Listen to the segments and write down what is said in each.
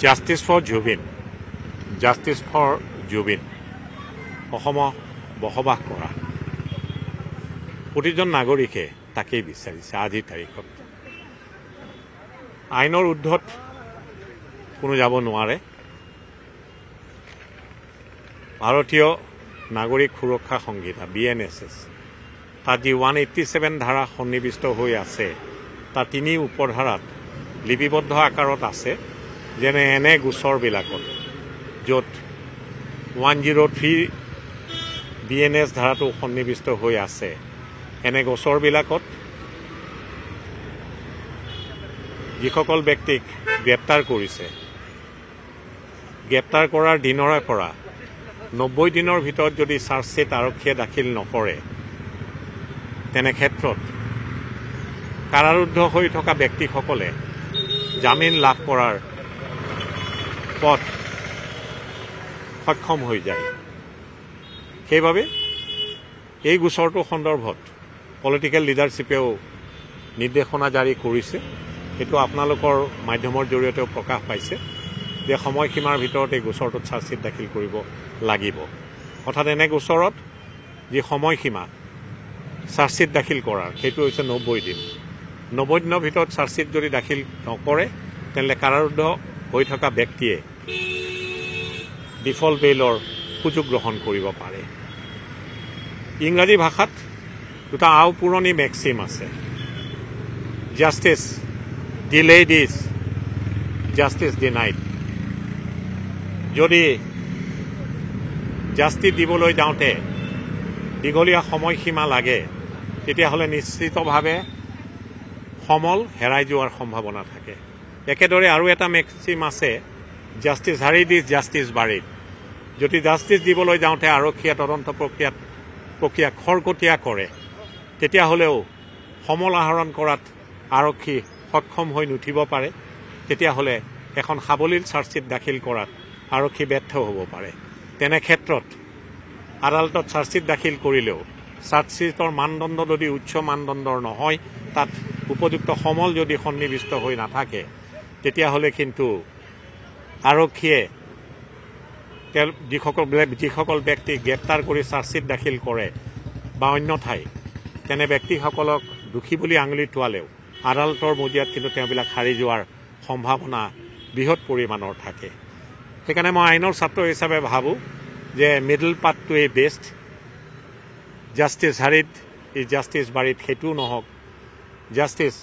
Justice for Zubeen justice for Zubeen অসমত বসবাস কৰা প্ৰতিজন নাগৰিকে তাকেই বিচাৰিছে আজিৰ তাৰিখত আইনৰ ঊৰ্ধত কোনো যাব নোৱাৰে ভাৰতীয় নাগৰিক সুৰক্ষা সংহিতা BNSS তাত যি 187 ধাৰা সন্নিৱিষ্ট হৈ আছে তাৰ 3 উপধাৰাত লিপিবদ্ধ আকাৰত আছে যেনে এনে গোচৰবিলাকত য'ত 103 BNS ধাৰাটো সন্নিৱিষ্ট হৈ আছে এনে গোচৰবিলাকত যিসকল ব্যক্তিক গ্ৰেপ্তাৰ কৰিছে গ্ৰেপ্তাৰ কৰাৰ দিনৰে পৰা 90 দিনৰ ভিতৰত যদি চাৰ্জশ্বিট আৰক্ষীয়ে দাখিল নকৰে তেনে ক্ষেত্ৰত কাৰাৰুদ্ধ হৈ থকা ব্যক্তিসকলে জামিন লাভ কৰাৰ পথ সক্ষম হৈ যায় সেইবাবে এই গোচৰটো সন্দৰ্ভত পলিটিকেল লিডাৰশ্বিপেও নিৰ্দেশনা জাৰি কৰিছে এটো আপোনালোকৰ মাধ্যমৰ জৰিয়তে প্ৰকাশ পাইছে যে সময়সীমাৰ ভিতৰত এই গোচৰটোত চাৰ্জশ্বিট দাখিল কৰিব লাগিব অৰ্থাৎ এনে গোচৰত যি সময়সীমা চাৰ্জশ্বিট দাখিল কৰাৰ সেইটো হৈছে 90 দিন 90 দিনৰ ভিতৰত চাৰ্জশ্বিট যদি দাখিল নকৰে তেন্তে কাৰাৰুদ্ধ হৈ থকা ব্যক্তিয়ে ডিফল্ট বেইলৰ সুযোগ গ্ৰহণ কৰিব পাৰে ইংৰাজী ভাষাত দুটা আওপুৰণি মেক্সিম আছে justice delayed is justice denied যদি জাষ্টিছ দিবলৈ যাওঁতে দীঘলীয়া সময়সীমা লাগে তেতিয়াহ'লে নিশ্চিতভাৱে সমল হেৰাই যোৱাৰ সম্ভাৱনা থাকে একেদৰে আৰু এটা মেক্সিম আছে justice hurried is justice buried যদি জাষ্টিছ দিবলৈ যাওঁতে আৰক্ষীয়ে তদন্ত প্ৰক্ৰিয়া খৰকটীয়া কৰে তেতিয়াহ'লেও সমল আহৰণ কৰাত আৰক্ষী সক্ষম হৈ নুঠিব পাৰে তেতিয়াহ'লে এখন সাৱলীল চাৰ্জশ্বিট দাখিল কৰাত আৰক্ষী ব্যৰ্থ হ'ব পাৰে তেনে ক্ষেত্ৰত আদালতত চাৰ্জশ্বিট দাখিল কৰিলেও চাৰ্জশ্বিটৰ মানদণ্ড যদি উচ্চ মানদণ্ডৰ নহয় তাত উপযুক্ত সমল যদি সন্নিৱিষ্ট হৈ নাথাকে তেতিয়াহ'লে কিন্তু আৰক্ষীয়ে যিসকল ব্যক্তি গ্ৰেপ্তাৰ কৰি চাৰ্জশ্বিট দাখিল কৰে বা অন্যথাই তেনে ব্যক্তিসকলক দোষী বুলি আঙুলি টোৱালেও আদালতৰ মজিয়াত কিন্তু তেওঁবিলাক হাৰি যোৱাৰ সম্ভাৱনা বৃহৎ পৰিমাণৰ থাকে সেইকাৰণে মই আইনৰ ছাত্ৰ হিচাপে ভাবোঁ যে মিডল পাথটোৱেই best justice hurried is justice buried সেইটোও নহওক জাষ্টিছ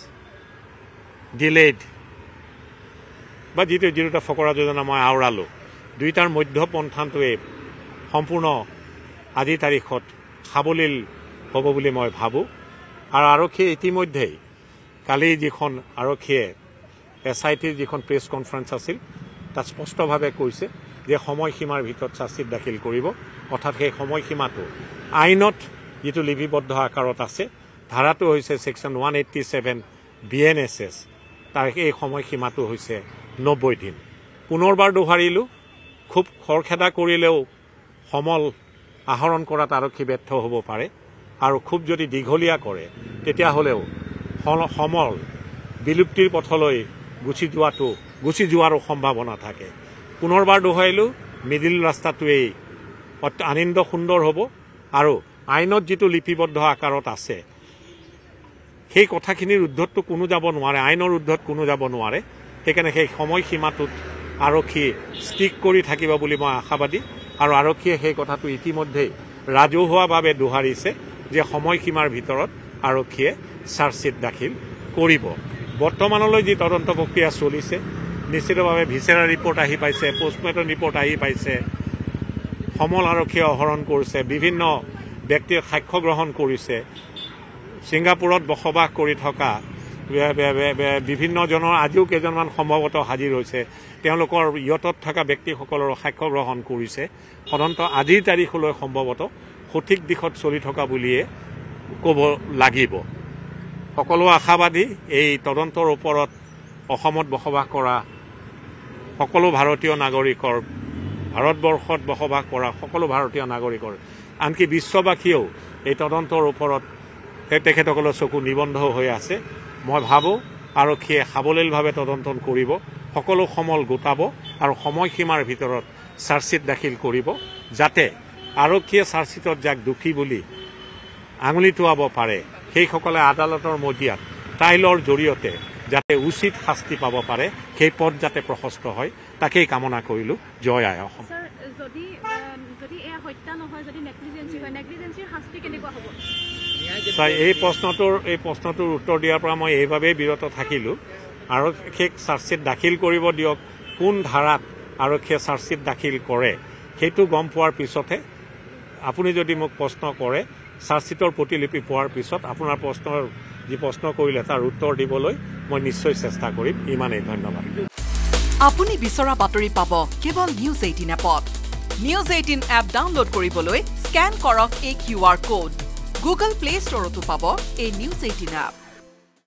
ডিলেইড বা যিটো ফকৰা যোজনা মই আওৰালোঁ দুইটাৰ মধ্যপন্থাটোৱে সম্পূৰ্ণ আজিৰ তাৰিখত সাৱলীল হ'ব বুলি মই ভাবোঁ আৰু আৰক্ষীয়ে ইতিমধ্যেই কালি যিখন আৰক্ষীয়ে SITৰ যিখন প্ৰেছ কনফাৰেন্স আছিল তাত স্পষ্টভাৱে কৈছে যে সময়সীমাৰ ভিতৰত চাৰ্জশ্বিট দাখিল কৰিব অৰ্থাৎ সেই সময়সীমাটো আইনত যিটো লিপিবদ্ধ আকাৰত আছে ধাৰাটো হৈছে ছেকশ্যন 187 BNSS তাৰ এই সময়সীমাটো হৈছে 90 দিন পুনৰবাৰ দোহাৰিলোঁ খুব খৰখেদা কৰিলেও সমল আহৰণ কৰাত আৰক্ষী ব্যৰ্থ হ'ব পাৰে আৰু খুব যদি দীঘলীয়া কৰে তেতিয়াহ'লেও সমল বিলুপ্তিৰ পথলৈ গুচি যোৱাৰো সম্ভাৱনা থাকে পুনৰবাৰ দোহাৰিলোঁ মিডিল ৰাস্তাটোৱেই আনন্দ সুন্দৰ হ'ব আৰু আইনত যিটো লিপিবদ্ধ আকাৰত আছে সেই কথাখিনিৰ ঊৰ্ধতটো কোনো যাব নোৱাৰে আইনৰ ঊৰ্ধত কোনো যাব নোৱাৰে সেইকাৰণে সেই সময়সীমাটোত আৰক্ষী ষ্টিক কৰি থাকিব বুলি মই আশাবাদী আৰু আৰক্ষীয়ে সেই কথাটো ইতিমধ্যেই ৰাজহুৱাভাৱে দোহাৰিছে যে সময়সীমাৰ ভিতৰত আৰক্ষীয়ে চাৰ্জশ্বিট দাখিল কৰিব বৰ্তমানলৈ যি তদন্ত প্ৰক্ৰিয়া চলিছে নিশ্চিতভাৱে ভিচেৰা ৰিপৰ্ট আহি পাইছে পোষ্টমৰ্টেম ৰিপৰ্ট আহি পাইছে সমল আৰক্ষীয়ে আহৰণ কৰিছে বিভিন্ন ব্যক্তিয়ে সাক্ষ্য গ্ৰহণ কৰিছে ছিংগাপুৰত বসবাস কৰি থকা বিভিন্নজনৰ আজিও কেইজনমান সম্ভৱতঃ হাজিৰ হৈছে তেওঁলোকৰ ইয়তত থকা ব্যক্তিসকলৰ সাক্ষ্য গ্ৰহণ কৰিছে তদন্ত আজিৰ তাৰিখলৈ সম্ভৱতঃ সঠিক দিশত চলি থকা বুলিয়ে ক'ব লাগিব সকলো আশাবাদী এই তদন্তৰ ওপৰত অসমত বসবাস কৰা সকলো ভাৰতীয় নাগৰিকৰ ভাৰতবৰ্ষত বসবাস কৰা সকলো ভাৰতীয় নাগৰিকৰ আনকি বিশ্ববাসীয়েও এই তদন্তৰ ওপৰত তেখেতসকলৰ চকু নিবন্ধ হৈ আছে মই ভাবোঁ আৰক্ষীয়ে সাৱলীলভাৱে তদন্ত কৰিব সকলো সমল গোটাব আৰু সময়সীমাৰ ভিতৰত চাৰ্জশ্বিট দাখিল কৰিব যাতে আৰক্ষীয়ে চাৰ্জশ্বিটত যাক দোষী বুলি আঙুলি টোৱাব পাৰে সেইসকলে আদালতৰ মজিয়াত ট্ৰাইলৰ জৰিয়তে যাতে উচিত শাস্তি পাব পাৰে সেই পথ যাতে প্ৰশস্ত হয় তাকেই কামনা কৰিলোঁ। জয় আই অসম। এই প্ৰশ্নটোৰ উত্তৰ দিয়াৰ পৰা মই এইবাবেই বিৰত থাকিলোঁ। আৰক্ষীক চাৰ্জশ্বিট দাখিল কৰিব দিয়ক, কোন ধাৰাত আৰক্ষীয়ে চাৰ্জশ্বিট দাখিল কৰে সেইটো গম পোৱাৰ পিছতহে আপুনি যদি মোক প্ৰশ্ন কৰে চাৰ্জশ্বিটৰ প্ৰতিলিপি পোৱাৰ পিছত আপোনাৰ যি প্ৰশ্ন কৰিলে তাৰ উত্তৰ দিবলৈ মই নিশ্চয় চেষ্টা কৰিম। ইমানেই, ধন্যবাদ। আপুনি বিচৰা বাতৰি পাব কেৱল নিউজ 18 এপত। নিউজ 18 এপ ডাউনলোড কৰিবলৈ স্কেন কৰক এই QR কোড। গুগল প্লে ষ্টৰতো পাব এই নিউজ 18 এপ।